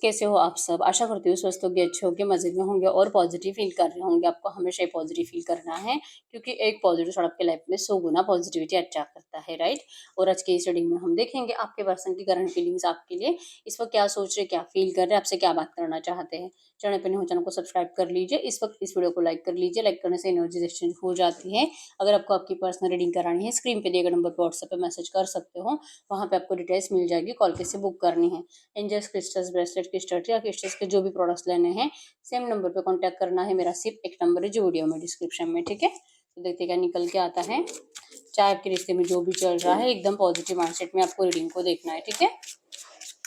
कैसे हो आप सब? आशा करती हूँ स्वस्थ होंगे, अच्छे होंगे, मज़े में होंगे और पॉजिटिव फील कर रहे होंगे। आपको हमेशा ही पॉजिटिव फील करना है, क्योंकि एक पॉजिटिव थॉट आपके लाइफ में 100 गुना पॉजिटिविटी अट्रैक्ट करता है, राइट? और आज की इस रीडिंग में हम देखेंगे आपके पर्सन की करंट फीलिंग्स आपके लिए इस वक्त क्या सोच रहे, क्या फील कर रहे हैं, आपसे क्या बात करना चाहते हैं। चैनल पर नहीं हो, चैनल को सब्सक्राइब कर लीजिए। इस वक्त इस वीडियो को लाइक कर लीजिए। लाइक करने से एनर्जीज एक्सचेंज हो जाती है। अगर आपको आपकी पर्सनल रीडिंग करानी है, स्क्रीन पे दिए गए नंबर पर व्हाट्सएप पे मैसेज कर सकते हो। वहाँ पे आपको डिटेल्स मिल जाएगी, कॉल कैसे बुक करनी है। एंजल्स क्रिस्टल्स, ब्रेसलेट, क्रिस्टल या क्रिस्टल्स के जो भी प्रोडक्ट्स लेने हैं, सेम नंबर पे कांटेक्ट करना है। मेरा सिर्फ एक नंबर है जो वीडियो में डिस्क्रिप्शन में, ठीक है। तो देखते क्या निकल के आता है। चाहे आपके रिश्ते में जो भी चल रहा है, एकदम पॉजिटिव माइंडसेट में आपको रीडिंग को देखना है, ठीक है।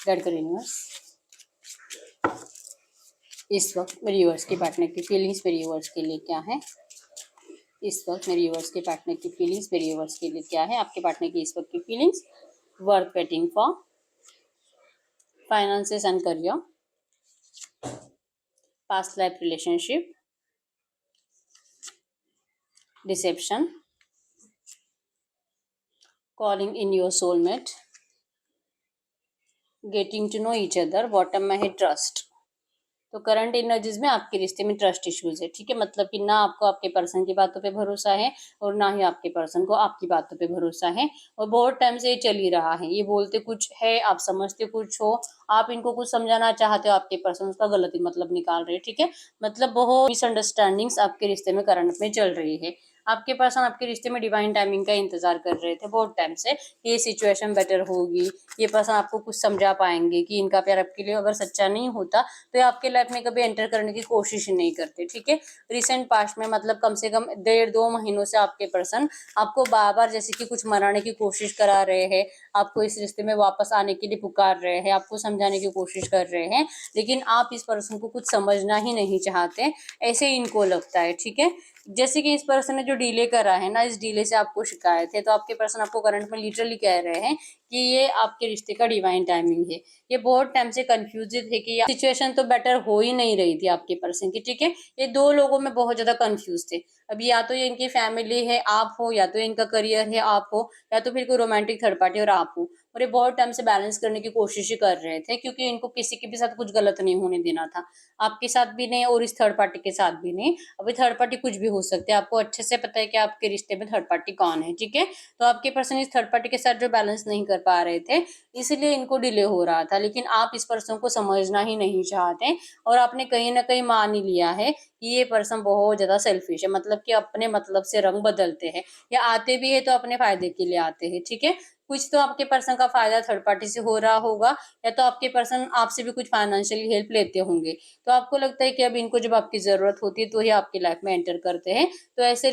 गाइड करें यूनिवर्स। इस वक्त मेरे व्यूअर्स के पार्टनर की फीलिंग्स मेरे व्यूअर्स के लिए क्या है। इस वक्त मेरे व्यूअर्स के पार्टनर की फीलिंग्स मेरे व्यूअर्स के लिए क्या है। आपके पार्टनर की इस वक्त की feelings, worth waiting for, finances and career, past life relationship, deception, calling in your soulmate, getting to know each other, bottom में है ट्रस्ट। तो करंट एनर्जीज में आपके रिश्ते में ट्रस्ट इश्यूज है, ठीक है। मतलब कि ना आपको आपके पर्सन की बातों पे भरोसा है और ना ही आपके पर्सन को आपकी बातों पे भरोसा है। और बहुत टाइम से ये चल ही रहा है। ये बोलते कुछ है, आप समझते कुछ हो। आप इनको कुछ समझाना चाहते हो, आपके पर्सन उसका गलत ही मतलब निकाल रहे हैं, ठीक है। मतलब बहुत मिसअंडरस्टैंडिंग्स आपके रिश्ते में करंट में चल रही है। आपके पर्सन आपके रिश्ते में डिवाइन टाइमिंग का इंतजार कर रहे थे बहुत टाइम से कि ये सिचुएशन बेटर होगी। ये पर्सन आपको कुछ समझा पाएंगे कि इनका प्यार आपके लिए अगर सच्चा नहीं होता तो ये आपके लाइफ में कभी एंटर करने की कोशिश ही नहीं करते, ठीक है। रिसेंट पास्ट में मतलब कम से कम 1.5-2 महीनों से आपके पर्सन आपको बार बार जैसे कि कुछ मनाने की कोशिश करा रहे हैं, आपको इस रिश्ते में वापस आने के लिए पुकार रहे हैं, आपको समझाने की कोशिश कर रहे हैं, लेकिन आप इस पर्सन को कुछ समझना ही नहीं चाहते, ऐसे इनको लगता है, ठीक है। जैसे कि इस पर्सन ने जो डिले करा है ना, इस डिले से आपको शिकायत है। तो आपके पर्सन आपको करंट में लिटरली कह रहे हैं कि ये आपके रिश्ते का डिवाइन टाइमिंग है। ये बहुत टाइम से कंफ्यूज थे कि सिचुएशन तो बेटर हो ही नहीं रही थी आपके पर्सन की, ठीक है। ये दो लोगों में बहुत ज्यादा कंफ्यूज थे। अभी या तो ये इनकी फैमिली है आप हो, या तो इनका करियर है आप हो, या तो फिर कोई रोमांटिक थर्ड पार्टी और आप हो। और ये बहुत टाइम से बैलेंस करने की कोशिश ही कर रहे थे, क्योंकि इनको किसी के भी साथ कुछ गलत नहीं होने देना था। आपके साथ भी नहीं और इस थर्ड पार्टी के साथ भी नहीं। अभी थर्ड पार्टी कुछ भी हो सकते हैं, आपको अच्छे से पता है कि आपके रिश्ते में थर्ड पार्टी कौन है, ठीक है। तो आपके पर्सन इस थर्ड पार्टी के साथ जो बैलेंस नहीं कर पा रहे थे, इसलिए इनको डिले हो रहा था। लेकिन आप इस पर्सन को समझना ही नहीं चाहते और आपने कहीं ना कहीं मान ही लिया है कि ये पर्सन बहुत ज्यादा सेल्फिश है। मतलब कि अपने मतलब से रंग बदलते हैं, या आते भी है तो अपने फायदे के लिए आते हैं, ठीक है। कुछ तो आपके पर्सन का फायदा थर्ड पार्टी से हो रहा होगा, या तो आपके पर्सन आपसे भी कुछ फाइनेंशियली हेल्प लेते होंगे। तो आपको लगता है कि अब इनको जब आपकी जरूरत होती है तो ही आपकी लाइफ में एंटर करते हैं। तो ऐसे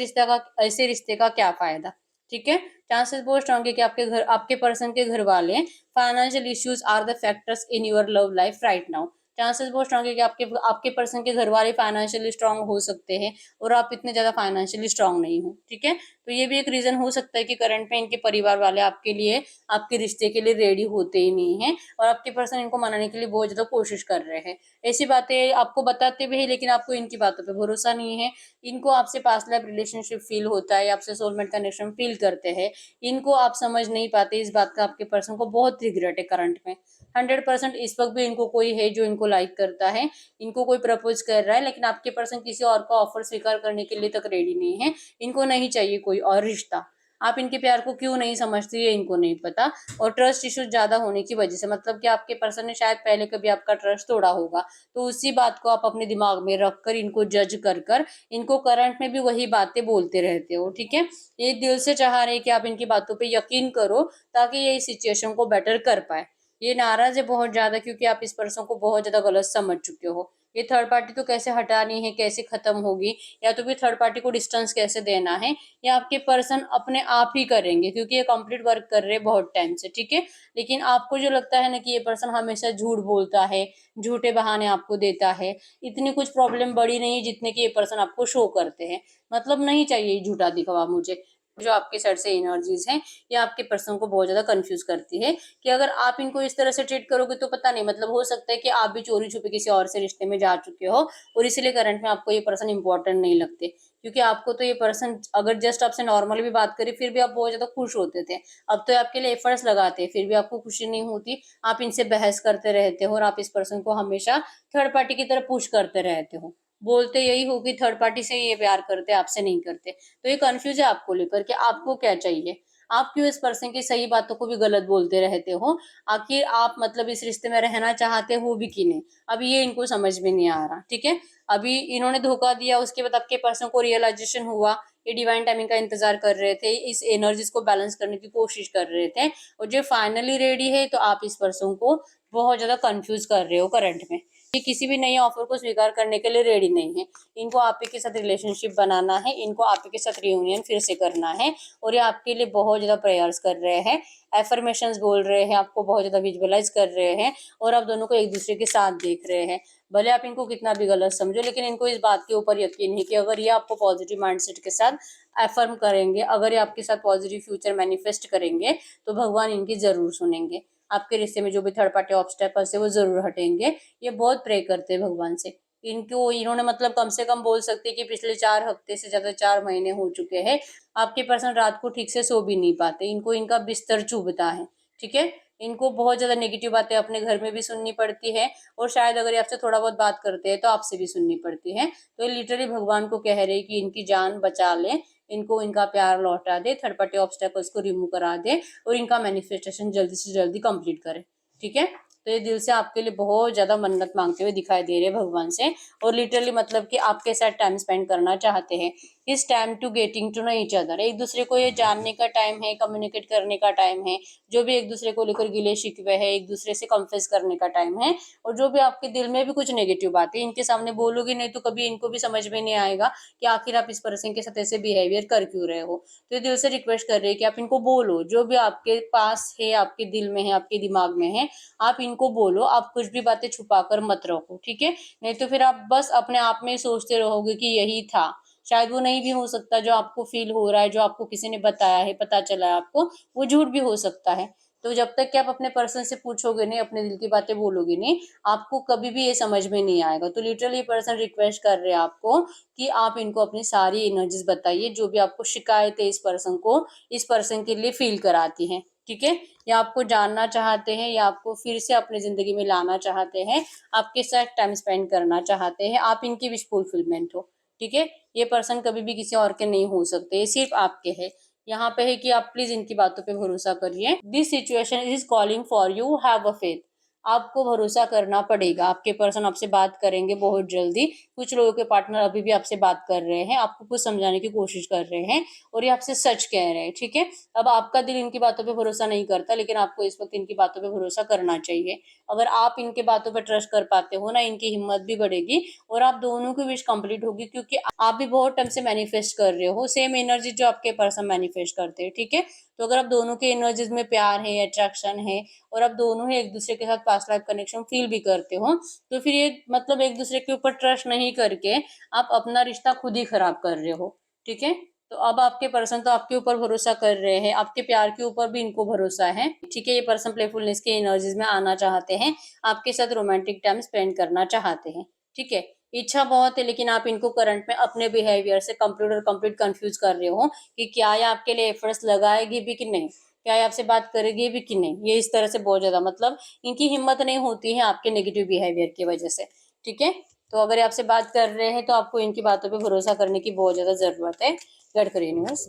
रिश्ते का क्या फायदा, ठीक है। चांसेस बहुत स्ट्रांग है कि आपके पर्सन के घर वाले financial issues are the factors in your love life right now. Chances बहुत स्ट्रांग है कि आपके पर्सन के घर वाले फाइनेंशियली स्ट्रांग हो सकते हैं और आप इतने ज्यादा फाइनेंशियली स्ट्रांग नहीं हो, ठीक है। तो ये भी एक रीजन हो सकता है कि करंट में इनके परिवार वाले आपके लिए, आपके रिश्ते के लिए रेडी होते ही नहीं है और आपके पर्सन इनको मनाने के लिए बहुत ज्यादा कोशिश कर रहे हैं। ऐसी बातें आपको बताते भी है, लेकिन आपको इनकी बातों पे भरोसा नहीं है। इनको आपसे पास्ट लाइफ रिलेशनशिप फील होता है, आपसे सोलमेट कनेक्शन फील करते हैं। इनको आप समझ नहीं पाते, इस बात का आपके पर्सन को बहुत रिग्रेट है करंट में। 100% इस वक्त भी इनको कोई है जो इनको लाइक करता है, इनको कोई प्रपोज कर रहा है, लेकिन आपके पर्सन किसी और का ऑफर स्वीकार करने के लिए तक रेडी नहीं है। इनको नहीं चाहिए कोई और रिश्ता। आप इनके प्यार को क्यों नहीं समझती है इनको नहीं पता। और ट्रस्ट इश्यूज ज्यादा होने की वजह से, मतलब कि आपके पर्सन ने शायद पहले कभी आपका ट्रस्ट तोड़ा होगा, तो उसी बात को आप अपने दिमाग में रख कर इनको जज कर कर इनको करंट में भी वही बातें बोलते रहते हो, ठीक है। ये दिल से चाह रहे कि आप इनकी बातों पे यकीन करो ताकि ये इस सिचुएशन को बेटर कर पाए। ये नाराज है बहुत ज्यादा, क्योंकि आप इस पर्सन को बहुत ज्यादा गलत समझ चुके हो। ये थर्ड पार्टी तो कैसे हटानी है, कैसे खत्म होगी, या तो फिर थर्ड पार्टी को डिस्टेंस कैसे देना है, या आपके पर्सन अपने आप ही करेंगे, क्योंकि ये कंप्लीट वर्क कर रहे हैं बहुत टाइम से, ठीक है। लेकिन आपको जो लगता है ना कि ये पर्सन हमेशा झूठ बोलता है, झूठे बहाने आपको देता है, इतनी कुछ प्रॉब्लम बड़ी नहीं जितने कि ये पर्सन आपको शो करते हैं। मतलब नहीं चाहिए झूठा दिखावा मुझे। जो आपके साइड से एनर्जीज हैं ये आपके पर्सन को बहुत ज्यादा कंफ्यूज करती है कि अगर आप इनको इस तरह से ट्रीट करोगे तो पता नहीं, मतलब हो सकता है कि आप भी चोरी छुपे किसी और से रिश्ते में जा चुके हो और इसीलिए करंट में आपको ये पर्सन इंपॉर्टेंट नहीं लगते, क्योंकि आपको तो ये पर्सन अगर जस्ट आपसे नॉर्मली भी बात करे फिर भी आप बहुत ज्यादा खुश होते थे। अब तो आपके लिए एफर्ट्स लगाते हैं फिर भी आपको खुशी नहीं होती, आप इनसे बहस करते रहते हो और आप इस पर्सन को हमेशा थर्ड पार्टी की तरफ पुश करते रहते हो, बोलते यही हो कि थर्ड पार्टी से ये प्यार करते आपसे नहीं करते। तो ये कंफ्यूज है आपको लेकर कि आपको क्या चाहिए, आप क्यों इस पर्सन की सही बातों को भी गलत बोलते रहते हो, आखिर आप मतलब इस रिश्ते में रहना चाहते हो भी कि नहीं, अभी ये इनको समझ में नहीं आ रहा। ठीक है, अभी इन्होंने धोखा दिया, उसके बाद आपके पर्सन को रियलाइजेशन हुआ, ये डिवाइन टाइमिंग का इंतजार कर रहे थे, इस एनर्जीज को बैलेंस करने की कोशिश कर रहे थे, और जो फाइनली रेडी है तो आप इस पर्सन को बहुत ज्यादा कंफ्यूज कर रहे हो करंट में। ये किसी भी नए ऑफर को स्वीकार करने के लिए रेडी नहीं है, इनको आप ही के साथ रिलेशनशिप बनाना है, इनको आप ही के साथ रियूनियन फिर से करना है, और ये आपके लिए बहुत ज्यादा प्रेयर्स कर रहे हैं, एफर्मेशंस बोल रहे हैं, आपको बहुत ज्यादा विजुअलाइज कर रहे हैं, और आप दोनों को एक दूसरे के साथ देख रहे हैं। भले आप इनको कितना भी गलत समझो, लेकिन इनको इस बात के ऊपर यकीन है कि अगर ये आपको पॉजिटिव माइंडसेट के साथ एफर्म करेंगे, अगर ये आपके साथ पॉजिटिव फ्यूचर मैनिफेस्ट करेंगे तो भगवान इनकी जरूर सुनेंगे, आपके रिश्ते में जो भी थर्ड पार्टी ऑब्स्टेकल्स है वो जरूर हटेंगे। ये बहुत प्रे करते हैं भगवान से, इनको इन्होंने मतलब कम से कम बोल सकते हैं कि पिछले 4 हफ्ते से ज्यादा 4 महीने हो चुके हैं आपके पर्सन रात को ठीक से सो भी नहीं पाते, इनको इनका बिस्तर चुभता है। ठीक है, इनको बहुत ज्यादा नेगेटिव बातें अपने घर में भी सुननी पड़ती है, और शायद अगर ये आपसे थोड़ा बहुत बात करते हैं तो आपसे भी सुननी पड़ती है। तो ये लिटरली भगवान को कह रहे हैं कि इनकी जान बचा ले, इनको इनका प्यार लौटा दे, थर्ड पार्टी ऑब्स्टेकल्स को रिमूव करा दे, और इनका मैनिफेस्टेशन जल्दी से जल्दी कंप्लीट करे। ठीक है, तो ये दिल से आपके लिए बहुत ज्यादा मन्नत मांगते हुए दिखाई दे रहे हैं भगवान से, और लिटरली मतलब कि आपके साथ टाइम स्पेंड करना चाहते हैं। इस time to getting to know each other, एक दूसरे को ये जानने का टाइम है, कम्युनिकेट करने का टाइम है, जो भी एक दूसरे को लेकर गिले शिकवे है एक दूसरे से कन्फेस करने का टाइम है, और जो भी आपके दिल में भी कुछ नेगेटिव बातें इनके सामने बोलोगे नहीं तो कभी इनको भी समझ में नहीं आएगा कि आखिर आप इस पर्सन के साथ ऐसे बिहेवियर कर क्यों रहे हो। तो ये दिल से रिक्वेस्ट कर रहे हैं कि आप इनको बोलो, जो भी आपके पास है, आपके दिल में है, आपके दिमाग में है, आप इनको बोलो, आप कुछ भी बातें छुपा कर मत रखो। ठीक है, नहीं तो फिर आप बस अपने आप में सोचते रहोगे कि यही था, शायद वो नहीं भी हो सकता, जो आपको फील हो रहा है, जो आपको किसी ने बताया है, पता चला है आपको, वो झूठ भी हो सकता है। तो जब तक कि आप अपने पर्सन से पूछोगे नहीं, अपने दिल की बातें बोलोगे नहीं, आपको कभी भी ये समझ में नहीं आएगा। तो लिटरली ये पर्सन रिक्वेस्ट कर रहे हैं आपको कि आप इनको अपनी सारी एनर्जीज बताइए, जो भी आपको शिकायत है इस पर्सन को, इस पर्सन के लिए फील कराती हैं। ठीक है, या आपको जानना चाहते हैं, या आपको फिर से अपनी जिंदगी में लाना चाहते हैं, आपके साथ टाइम स्पेंड करना चाहते हैं, आप इनकी विश फुलफिलमेंट हो। ठीक है, ये पर्सन कभी भी किसी और के नहीं हो सकते, ये सिर्फ आपके है। यहाँ पे है कि आप प्लीज इनकी बातों पे भरोसा करिए। This situation is calling for you, have a faith. आपको भरोसा करना पड़ेगा, आपके पर्सन आपसे बात करेंगे बहुत जल्दी। कुछ लोगों के पार्टनर अभी भी आपसे बात कर रहे हैं, आपको कुछ समझाने की कोशिश कर रहे हैं, और ये आपसे सच कह रहे हैं। ठीक है, अब आपका दिल इनकी बातों पे भरोसा नहीं करता, लेकिन आपको इस वक्त इनकी बातों पे भरोसा करना चाहिए। अगर आप इनके बातों पे ट्रस्ट कर पाते हो ना, इनकी हिम्मत भी बढ़ेगी, और आप दोनों की विश कंप्लीट होगी, क्योंकि आप भी बहुत टाइम से मैनिफेस्ट कर रहे हो सेम एनर्जी जो आपके पर्सन मैनिफेस्ट करते हैं। ठीक है, तो अगर आप दोनों के एनर्जीज में प्यार है, अट्रैक्शन है, और आप दोनों ही एक दूसरे के साथ पास्ट लाइफ कनेक्शन फील भी करते हो, तो फिर ये मतलब एक दूसरे के ऊपर ट्रस्ट नहीं करके आप अपना रिश्ता खुद ही खराब कर रहे हो। ठीक है, तो अब आपके पर्सन तो आपके ऊपर भरोसा कर रहे हैं, आपके प्यार के ऊपर भी इनको भरोसा है। ठीक है, ये पर्सन प्लेफुलनेस के एनर्जीज में आना चाहते हैं, आपके साथ रोमांटिक टाइम स्पेंड करना चाहते हैं। ठीक है, इच्छा बहुत है, लेकिन आप इनको करंट में अपने बिहेवियर से कंप्लीट कंफ्यूज कर रहे हो कि क्या ये आपके लिए एफर्ट्स लगाएगी भी कि नहीं, क्या ये आपसे बात करेगी भी कि नहीं। ये इस तरह से बहुत ज्यादा मतलब इनकी हिम्मत नहीं होती है आपके नेगेटिव बिहेवियर की वजह से। ठीक है, तो अगर ये आपसे बात कर रहे हैं तो आपको इनकी बातों पे भरोसा करने की बहुत ज्यादा जरूरत है। गडकरी यूनिवर्स,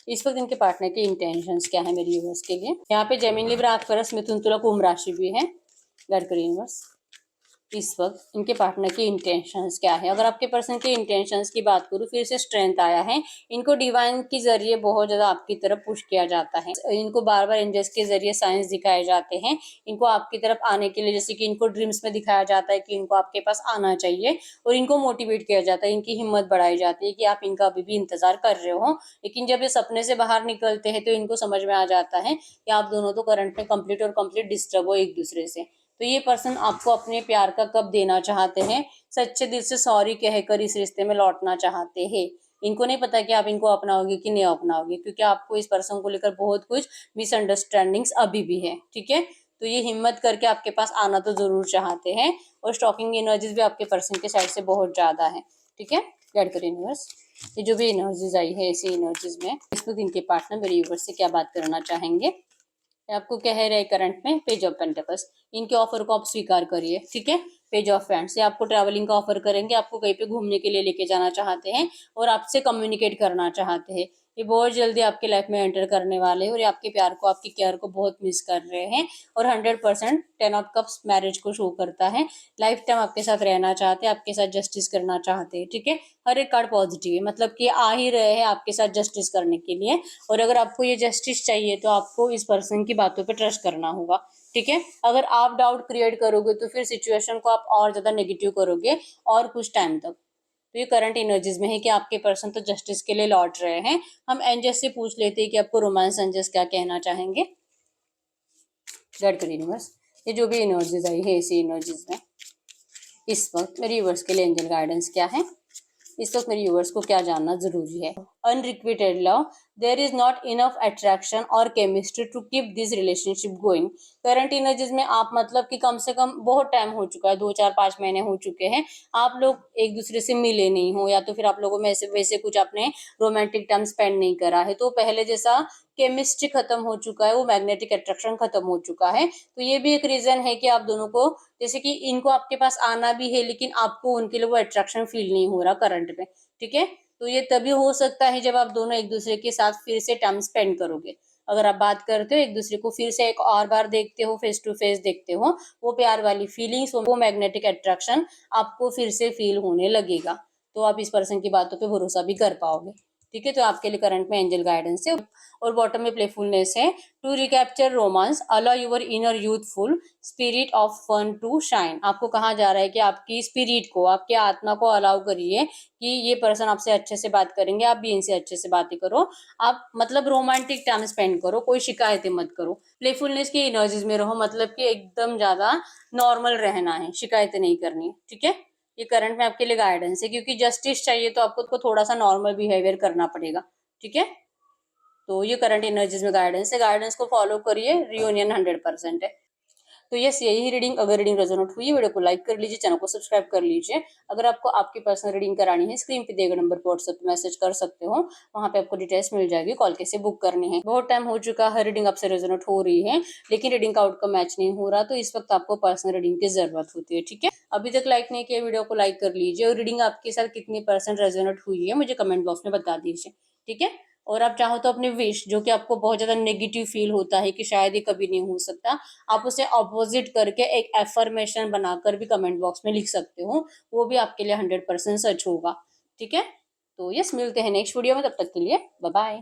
इस वक्त इनके पार्टनर की इंटेंशंस क्या है मेरी यूनिवर्स के लिए। यहाँ पे जेमिनी लिब्रा एक्वेरियस मिथुन तुला कुंभ राशि भी है। गडकरी यूनिवर्स, इस वक्त इनके पार्टनर की इंटेंशंस क्या है। अगर आपके पर्सन की इंटेंशंस की बात करूँ, फिर से स्ट्रेंथ आया है, इनको डिवाइन के जरिए बहुत ज्यादा आपकी तरफ पुश किया जाता है, इनको बार बार एंजल्स के जरिए साइंस दिखाए जाते हैं, इनको आपकी तरफ आने के लिए, जैसे कि इनको ड्रीम्स में दिखाया जाता है कि इनको आपके पास आना चाहिए, और इनको मोटिवेट किया जाता है, इनकी हिम्मत बढ़ाई जाती है कि आप इनका अभी भी इंतजार कर रहे हो। लेकिन जब ये सपने से बाहर निकलते हैं तो इनको समझ में आ जाता है कि आप दोनों तो करंट में कंप्लीट डिस्टर्ब हो एक दूसरे से। तो ये पर्सन आपको अपने प्यार का कब देना चाहते हैं, सच्चे दिल से सॉरी कहकर इस रिश्ते में लौटना चाहते हैं। इनको नहीं पता कि आप इनको अपनाओगे कि नहीं अपनाओगे, क्योंकि आपको इस पर्सन को लेकर बहुत कुछ मिसअंडरस्टैंडिंग्स अभी भी है, ठीक है। तो ये हिम्मत करके आपके पास आना तो जरूर चाहते हैं, और स्टॉकिंग एनर्जीज भी आपके पर्सन के साइड से बहुत ज्यादा है, ठीक है। गाइड करें यूनिवर्स, ये जो भी एनर्जीज आई है ऐसी एनर्जीज में इस वक्त इनके पार्टनर मेरे यूनिवर्स से क्या बात करना चाहेंगे। आपको कह रहे हैं करंट में पेज ऑफ पेंटिकल्स, इनके ऑफर को आप स्वीकार करिए, ठीक है। पेज ऑफ फ्रेंड्स, ये आपको ट्रैवलिंग का ऑफर करेंगे, आपको कहीं पे घूमने के लिए लेके जाना चाहते हैं और आपसे कम्युनिकेट करना चाहते हैं। ये बहुत जल्दी आपके लाइफ में एंटर करने वाले हैं और ये आपके प्यार को, आपकी केयर को बहुत मिस कर रहे हैं। और 100% 10 ऑफ कप्स मैरिज को शो करता है। लाइफ टाइम आपके साथ रहना चाहते हैं, आपके साथ जस्टिस करना चाहते हैं, ठीक है। हर एक कार्ड पॉजिटिव है, मतलब कि आ ही रहे हैं आपके साथ जस्टिस करने के लिए। और अगर आपको ये जस्टिस चाहिए तो आपको इस पर्सन की बातों पे ट्रस्ट करना होगा, ठीक है। अगर आप डाउट क्रिएट करोगे तो फिर सिचुएशन को आप और ज्यादा नेगेटिव करोगे और कुछ टाइम तक। तो ये करंट एनर्जीज में है कि आपके पर्सन तो जस्टिस के लिए लौट रहे हैं। हम एंजल्स से पूछ लेते हैं कि आपको रोमांस एंजल्स क्या कहना चाहेंगे। गाइड करिए यूनिवर्स, ये जो भी एनर्जीज आई है इसी एनर्जीज में इस वक्त मेरे यूनिवर्स के लिए एंजल गाइडेंस क्या है, इस वक्त मेरे व्यूअर्स को क्या जानना जरूरी है। Unrequited love, there is not enough attraction और chemistry to keep this relationship going. Current images में आप मतलब कि कम से कम बहुत टाइम हो चुका है, 2 4 5 महीने हो चुके हैं, आप लोग एक दूसरे से मिले नहीं हो, या तो फिर आप लोगों में ऐसे वैसे कुछ आपने रोमांटिक टाइम स्पेंड नहीं करा है। तो पहले जैसा केमिस्ट्री खत्म हो चुका है, वो मैग्नेटिक अट्रैक्शन खत्म हो चुका है। तो ये भी एक रीजन है कि आप दोनों को, जैसे कि इनको आपके पास आना भी है लेकिन आपको उनके लिए वो अट्रैक्शन फील नहीं हो रहा करंट में, ठीक है। तो ये तभी हो सकता है जब आप दोनों एक दूसरे के साथ फिर से टाइम स्पेंड करोगे। अगर आप बात करते हो एक दूसरे को फिर से एक और बार देखते हो, फेस टू फेस देखते हो, वो प्यार वाली फीलिंग्स, वो मैग्नेटिक अट्रैक्शन आपको फिर से फील होने लगेगा। तो आप इस पर्सन की बातों पे भरोसा भी कर पाओगे, ठीक है। तो आपके लिए करंट में एंजल गाइडेंस है। और बॉटम में प्लेफुलनेस है। To recapture romance, allow your inner youthful spirit of fun to shine. आपको कहा जा रहा है कि आपकी स्पिरिट को, आपके आत्मा को अलाउ करिए कि ये पर्सन आपसे अच्छे से बात करेंगे, आप भी इनसे अच्छे से बातें करो। आप मतलब रोमांटिक टाइम स्पेंड करो, कोई शिकायतें मत करो, प्लेफुलनेस की एनर्जीज में रहो, मतलब कि एकदम ज्यादा नॉर्मल रहना है, शिकायतें नहीं करनी है, ठीक है। ये करंट में आपके लिए गाइडेंस है, क्योंकि जस्टिस चाहिए तो आपको थोड़ा सा नॉर्मल बिहेवियर करना पड़ेगा, ठीक है। तो ये करंट एनर्जीज में गाइडेंस है, गाइडेंस को फॉलो करिए, रियूनियन 100% है। तो यस, यही रीडिंग, अगर रीडिंग रेजोनेट हुई वीडियो को लाइक कर लीजिए, चैनल को सब्सक्राइब कर लीजिए। अगर आपको आपकी पर्सनल रीडिंग करानी है, स्क्रीन पे दिए गए नंबर पर व्हाट्सएप पे मैसेज कर सकते हो, वहां पे आपको डिटेल्स मिल जाएगी, कॉल कैसे बुक करनी है। बहुत टाइम हो चुका है, रीडिंग आपसे रेजोनेट हो रही है लेकिन रीडिंग का आउटकम मैच नहीं हो रहा, तो इस वक्त आपको पर्सनल रीडिंग की जरूरत होती है, ठीक है। अभी तक लाइक नहीं किया वीडियो को लाइक कर लीजिए, और रीडिंग आपके साथ कितनी % रेजोनेट हुई है मुझे कमेंट बॉक्स में बता दीजिए, ठीक है। और आप चाहो तो अपने विश, जो कि आपको बहुत ज्यादा नेगेटिव फील होता है कि शायद ये कभी नहीं हो सकता, आप उसे अपोजिट करके एक एफर्मेशन बनाकर भी कमेंट बॉक्स में लिख सकते हो, वो भी आपके लिए 100% सच होगा, ठीक है। तो यस, मिलते हैं नेक्स्ट वीडियो में, तब तक के लिए बाय बाय।